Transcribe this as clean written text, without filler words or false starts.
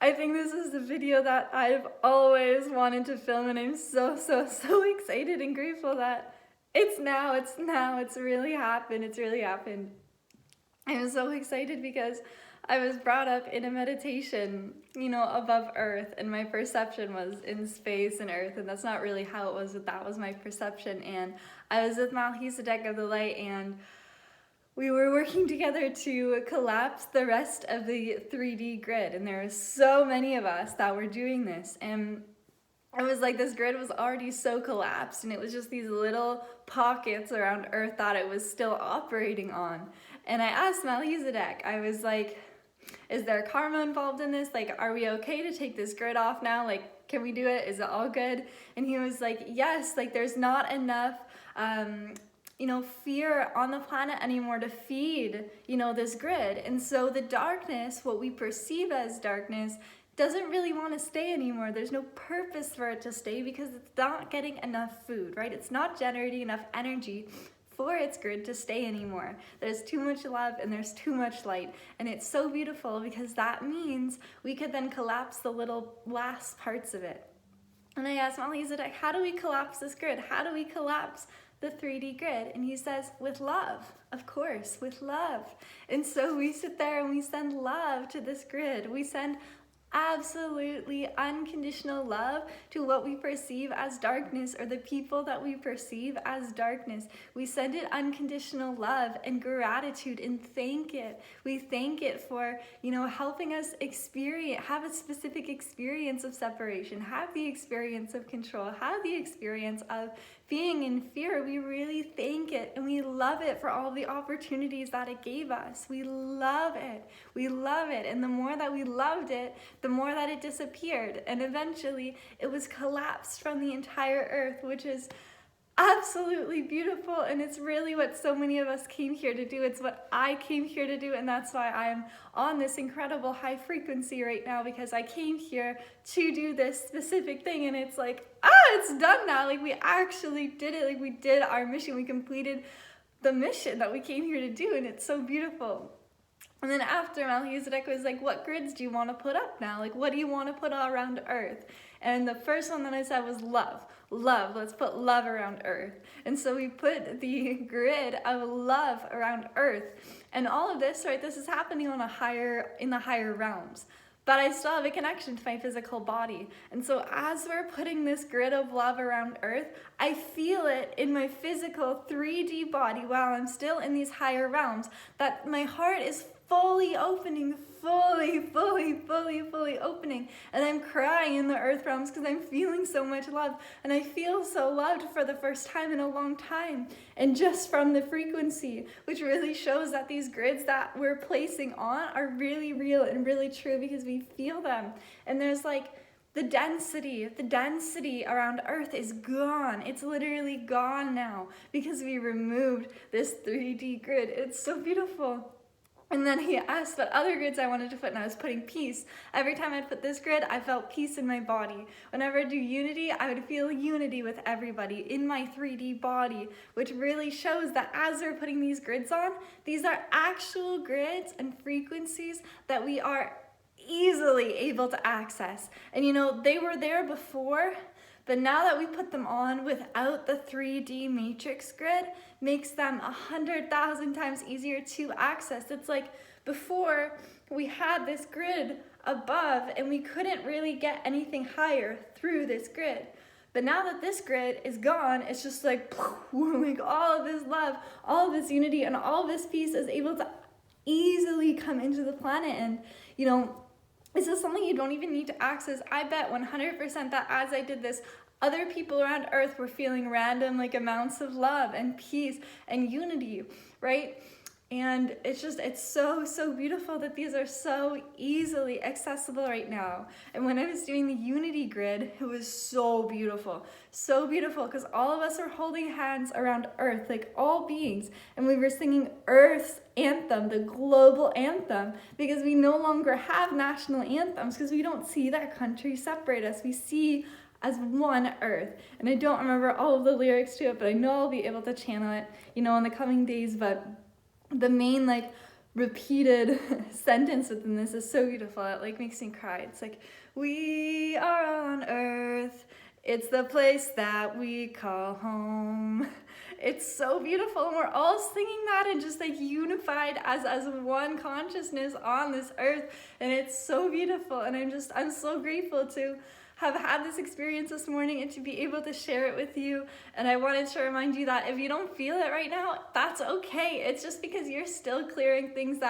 I think this is the video that I've always wanted to film, and I'm so excited and grateful that it's now, it's really happened. I'm so excited because I was brought up in a meditation, above Earth, and my perception was in space and Earth, and that's not really how it was, but that was my perception. And I was with Melchizedek of the Light, and we were working together to collapse the rest of the 3D grid, and there were so many of us that were doing this, and it was like this grid was already so collapsed, and it was just these little pockets around Earth that it was still operating on. And I asked Melchizedek, I was like, is there karma involved in this? Like, are we okay to take this grid off now? Like, can we do it? Is it all good? And he was like, yes, like there's not enough fear on the planet anymore to feed, this grid. And so the darkness, what we perceive as darkness, doesn't really want to stay anymore. There's no purpose for it to stay because it's not getting enough food, right? It's not generating enough energy for its grid to stay anymore. There's too much love and there's too much light. And it's so beautiful because that means we could then collapse the little last parts of it. And I asked Melchizedek, how do we collapse this grid? How do we collapse the 3D grid? And he says, with love, of course, with love. And so we sit there and we send love to this grid. We send absolutely unconditional love to what we perceive as darkness, or the people that we perceive as darkness. We send it unconditional love and gratitude and thank it. We thank it for, helping us have a specific experience of separation, have the experience of control, have the experience of being in fear. We really thank it and we love it for all the opportunities that it gave us. We love it. We love it. And the more that we loved it, the more that it disappeared. And eventually it was collapsed from the entire earth, which is absolutely beautiful. And it's really what so many of us came here to do. It's what I came here to do. And that's why I'm on this incredible high frequency right now, because I came here to do this specific thing. And it's like, it's done now. Like, we actually did it. Like, we did our mission. We completed the mission that we came here to do. And it's so beautiful. And then after, Melchizedek was like, what grids do you want to put up now? Like, what do you want to put all around Earth? And the first one that I said was love. Love. Let's put love around Earth. And so we put the grid of love around Earth. And all of this, right, this is happening in the higher realms. But I still have a connection to my physical body. And so as we're putting this grid of love around Earth, I feel it in my physical 3D body while I'm still in these higher realms, that my heart is fully opening, fully opening. And I'm crying in the earth realms because I'm feeling so much love. And I feel so loved for the first time in a long time. And just from the frequency, which really shows that these grids that we're placing on are really real and really true because we feel them. And there's like, the density around Earth is gone. It's literally gone now because we removed this 3D grid. It's so beautiful. And then he asked what other grids I wanted to put, and I was putting peace. Every time I'd put this grid, I felt peace in my body. Whenever I do unity, I would feel unity with everybody in my 3D body, which really shows that as we're putting these grids on, these are actual grids and frequencies that we are easily able to access. And they were there before, but now that we put them on without the 3D matrix grid, makes them 100,000 times easier to access. It's like before we had this grid above and we couldn't really get anything higher through this grid. But now that this grid is gone, it's just like all of this love, all of this unity, and all of this peace is able to easily come into the planet. And this is something you don't even need to access. I bet 100% that as I did this, other people around Earth were feeling random amounts of love and peace and unity, right? And it's so beautiful that these are so easily accessible right now. And when I was doing the unity grid, it was so beautiful because all of us are holding hands around Earth, like all beings, and we were singing Earth's anthem, the global anthem, because we no longer have national anthems because we don't see that country separate us. We see as one Earth. And I don't remember all of the lyrics to it, but I know I'll be able to channel it, in the coming days. But the main repeated sentence within this is so beautiful. It like makes me cry. It's like, we are on earth. It's the place that we call home. It's so beautiful, and we're all singing that and just like unified as one consciousness on this earth, and it's so beautiful. And I'm so grateful to have had this experience this morning and to be able to share it with you. And I wanted to remind you that if you don't feel it right now, that's okay. It's just because you're still clearing things out.